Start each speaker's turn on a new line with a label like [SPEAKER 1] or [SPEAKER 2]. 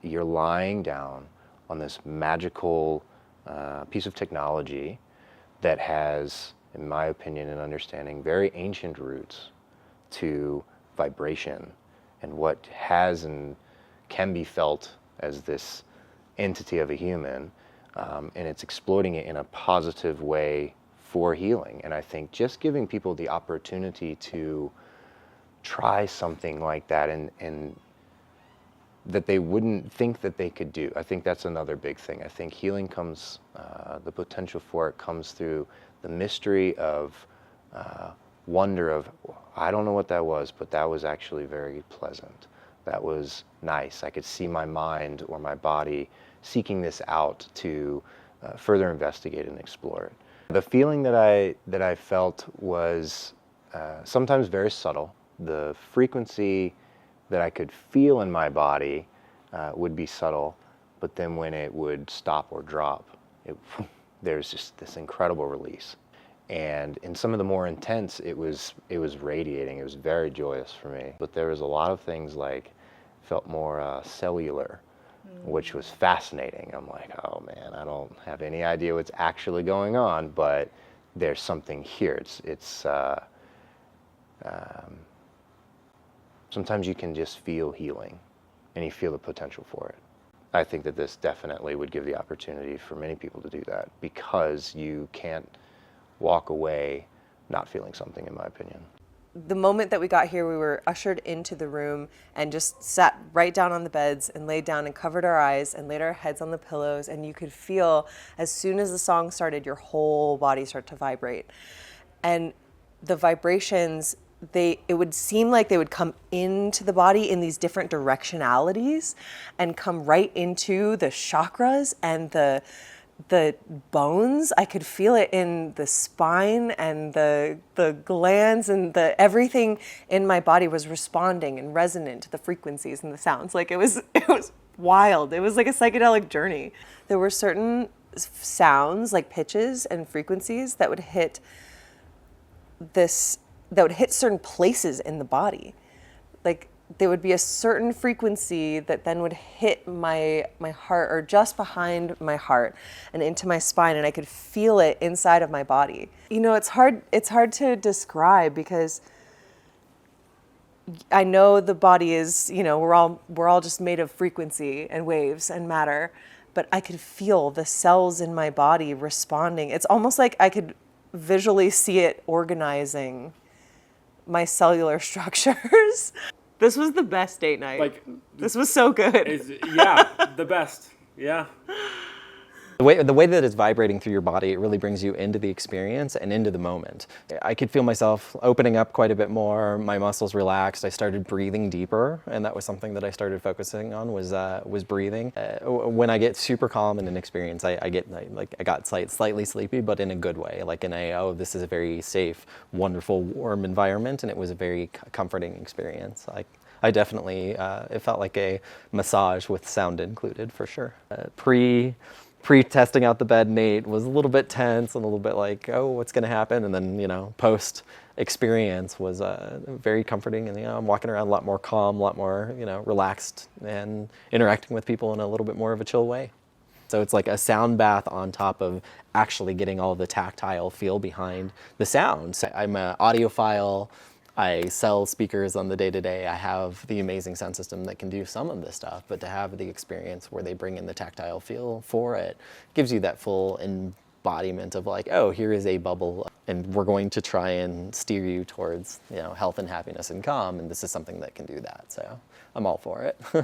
[SPEAKER 1] you're lying down on this magical piece of technology that has, in my opinion and understanding, very ancient roots to vibration and what has and can be felt as this entity of a human, and it's exploiting it in a positive way for healing. And I think just giving people the opportunity to try something like that and that they wouldn't think that they could do. I think that's another big thing. I think healing comes, the potential for it comes through the mystery of wonder of, I don't know what that was, but that was actually very pleasant. That was nice. I could see my mind or my body seeking this out to further investigate and explore it. The feeling that I felt was sometimes very subtle. The frequency that I could feel in my body would be subtle, but then when it would stop or drop, there's just this incredible release. And in some of the more intense, it was radiating. It was very joyous for me. But there was a lot of things like, felt more cellular, which was fascinating. I'm like, oh man, I don't have any idea what's actually going on, but there's something here. Sometimes you can just feel healing, and you feel the potential for it. I think that this definitely would give the opportunity for many people to do that, because you can't walk away not feeling something, in my opinion.
[SPEAKER 2] The moment that we got here, we were ushered into the room and just sat right down on the beds and laid down and covered our eyes and laid our heads on the pillows, and you could feel, as soon as the song started, your whole body start to vibrate. And the vibrations, it would seem like they would come into the body in these different directionalities and come right into the chakras and the bones. I could feel it in the spine and the glands, and everything in my body was responding and resonant to the frequencies and the sounds. Like it was wild. It was like a psychedelic journey. There were certain sounds, like pitches and frequencies, that would hit certain places in the body. Like there would be a certain frequency that then would hit my heart, or just behind my heart and into my spine, and I could feel it inside of my body. You know, it's hard to describe, because I know the body is, you know, we're all just made of frequency and waves and matter, but I could feel the cells in my body responding. It's almost like I could visually see it organizing my cellular structures. This was the best date night. Like, this was so good.
[SPEAKER 3] Yeah, the best. Yeah.
[SPEAKER 4] The way that it's vibrating through your body, it really brings you into the experience and into the moment. I could feel myself opening up quite a bit more. My muscles relaxed. I started breathing deeper, and that was something that I started focusing on, was breathing. When I get super calm in an experience, I got slightly sleepy, but in a good way. Like this is a very safe, wonderful, warm environment, and it was a very comforting experience. I definitely, it felt like a massage with sound included, for sure. Pre-testing out the bed, Nate was a little bit tense and a little bit like, oh, what's going to happen? And then, you know, post-experience was very comforting, and, you know, I'm walking around a lot more calm, a lot more, you know, relaxed, and interacting with people in a little bit more of a chill way. So it's like a sound bath on top of actually getting all the tactile feel behind the sound. I'm an audiophile. I sell speakers on the day-to-day. I have the amazing sound system that can do some of this stuff, but to have the experience where they bring in the tactile feel for it gives you that full embodiment of like, oh, here is a bubble, and we're going to try and steer you towards, you know, health and happiness and calm, and this is something that can do that. So I'm all for it.